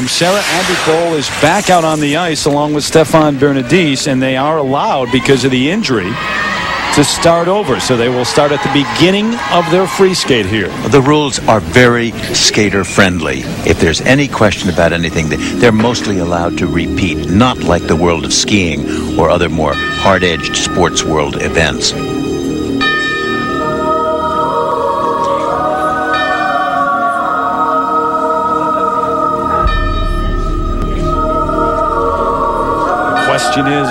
Sarah Abitbol is back out on the ice along with Abitbol-Bernardis, and they are allowed, because of the injury, to start over. So they will start at the beginning of their free skate here. The rules are very skater friendly. If there's any question about anything, they're mostly allowed to repeat, not like the world of skiing or other more hard-edged sports world events. Question is,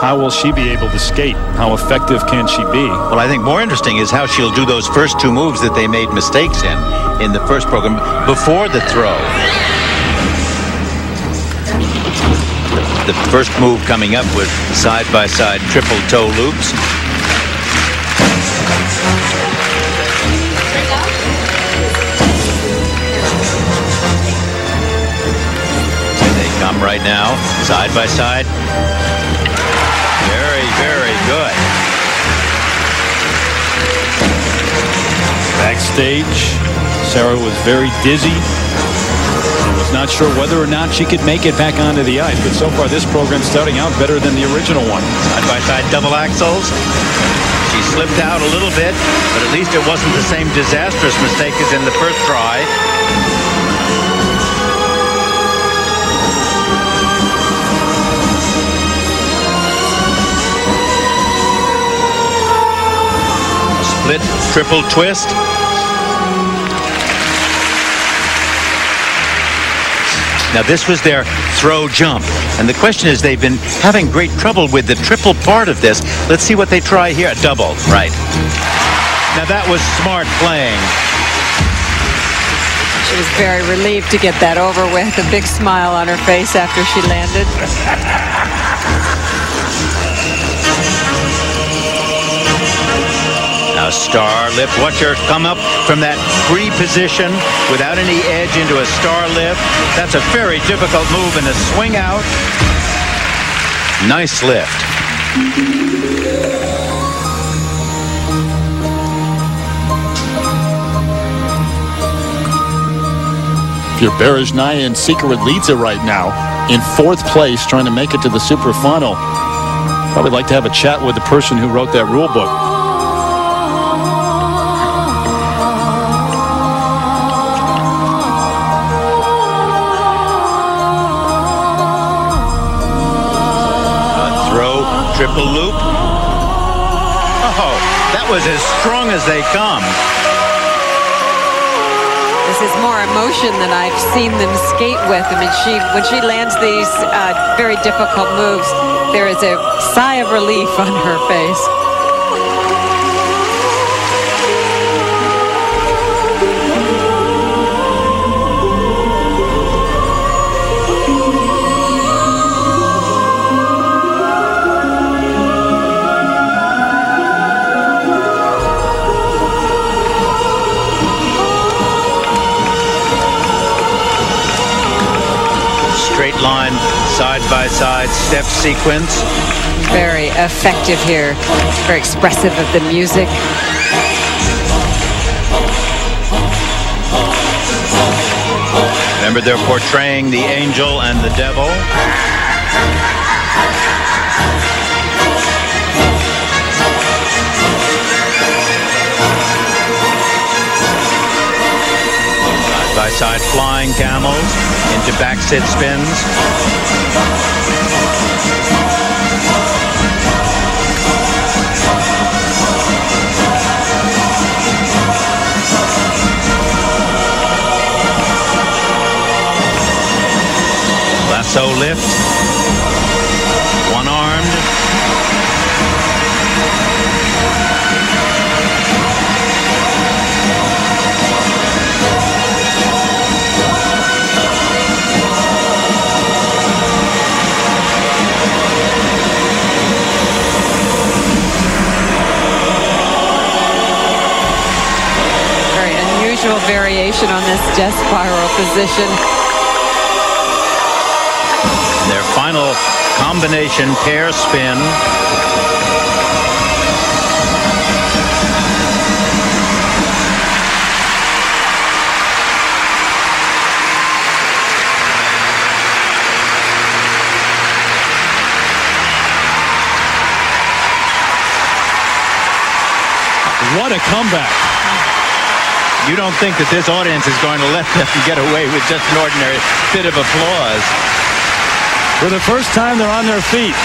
how will she be able to skate? How effective can she be? Well, I think more interesting is how she'll do those first two moves that they made mistakes in the first program before the throw. The first move coming up was side-by-side triple toe loops. Come right now, side by side. Very, very good. Backstage, Sarah was very dizzy and was not sure whether or not she could make it back onto the ice. But so far, this program's starting out better than the original one. Side by side double axels. She slipped out a little bit, but at least it wasn't the same disastrous mistake as in the first try. Split triple twist. Now this was their throw jump, and the question is, they've been having great trouble with the triple part of this. Let's see what they try here. Double, right. Now that was smart playing. She was very relieved to get that over with, a big smile on her face after she landed. Now star lift. Watch her come up from that free position without any edge into a star lift. That's a very difficult move and a swing out. Nice lift. If you're Berezhnaya, Secret leads it right now in 4th place, trying to make it to the super final. Probably like to have a chat with the person who wrote that rule book. Triple loop. Oh, that was as strong as they come. This is more emotion than I've seen them skate with. I mean, when she lands these very difficult moves, there is a sigh of relief on her face. Straight line, side-by-side step sequence. Very effective here. Very expressive of the music. Remember, they're portraying the angel and the devil. Side flying camels into back sit spins. Lasso lift. One-armed. Variation on this death spiral position. Their final combination pair spin. what a comeback. You don't think that this audience is going to let them get away with just an ordinary bit of applause. For the first time, they're on their feet.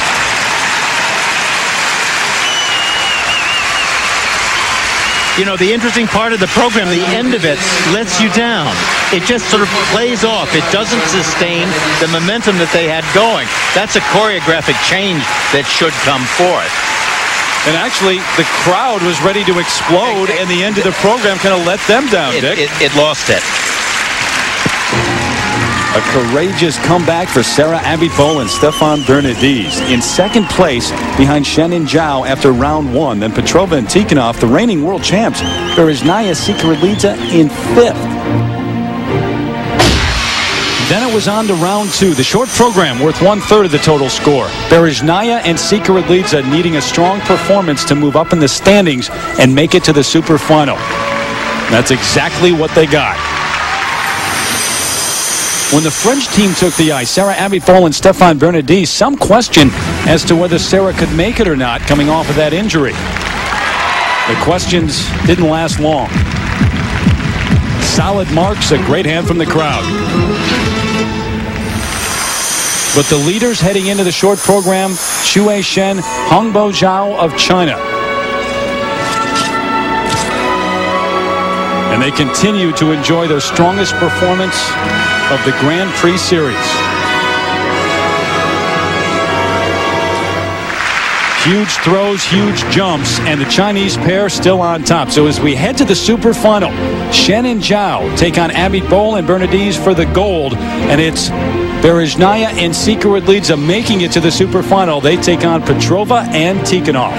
You know, the interesting part of the program, the end of it lets you down. It just sort of plays off. It doesn't sustain the momentum that they had going. That's a choreographic change that should come forth. And actually, the crowd was ready to explode, and the end of the program kind of let them down, Dick. It lost it. A courageous comeback for Sarah Abitbol and Abitbol-Bernardis in second place behind Shen and Zhao after round one. Then Petrova and Tikhonov, the reigning world champs. Berezhnaya Sikirlidze in fifth. Then it was on to round two, the short program worth 1/3 of the total score. Berezhnaya and Sikirlidze needing a strong performance to move up in the standings and make it to the super final. That's exactly what they got. When the French team took the ice, Sarah Abitbol and Abitbol-Bernardis, some question as to whether Sarah could make it or not coming off of that injury. The questions didn't last long. Solid marks, a great hand from the crowd. But the leaders heading into the short program, Xue Shen, Hongbo Zhao of China. And they continue to enjoy their strongest performance of the Grand Prix series. Huge throws, huge jumps, and the Chinese pair still on top. So as we head to the super final, Shen and Zhao take on Abitbol and Bernardis for the gold, and it's Berezhnaya and Sikirlidze making it to the super final. They take on Petrova and Tikhonov.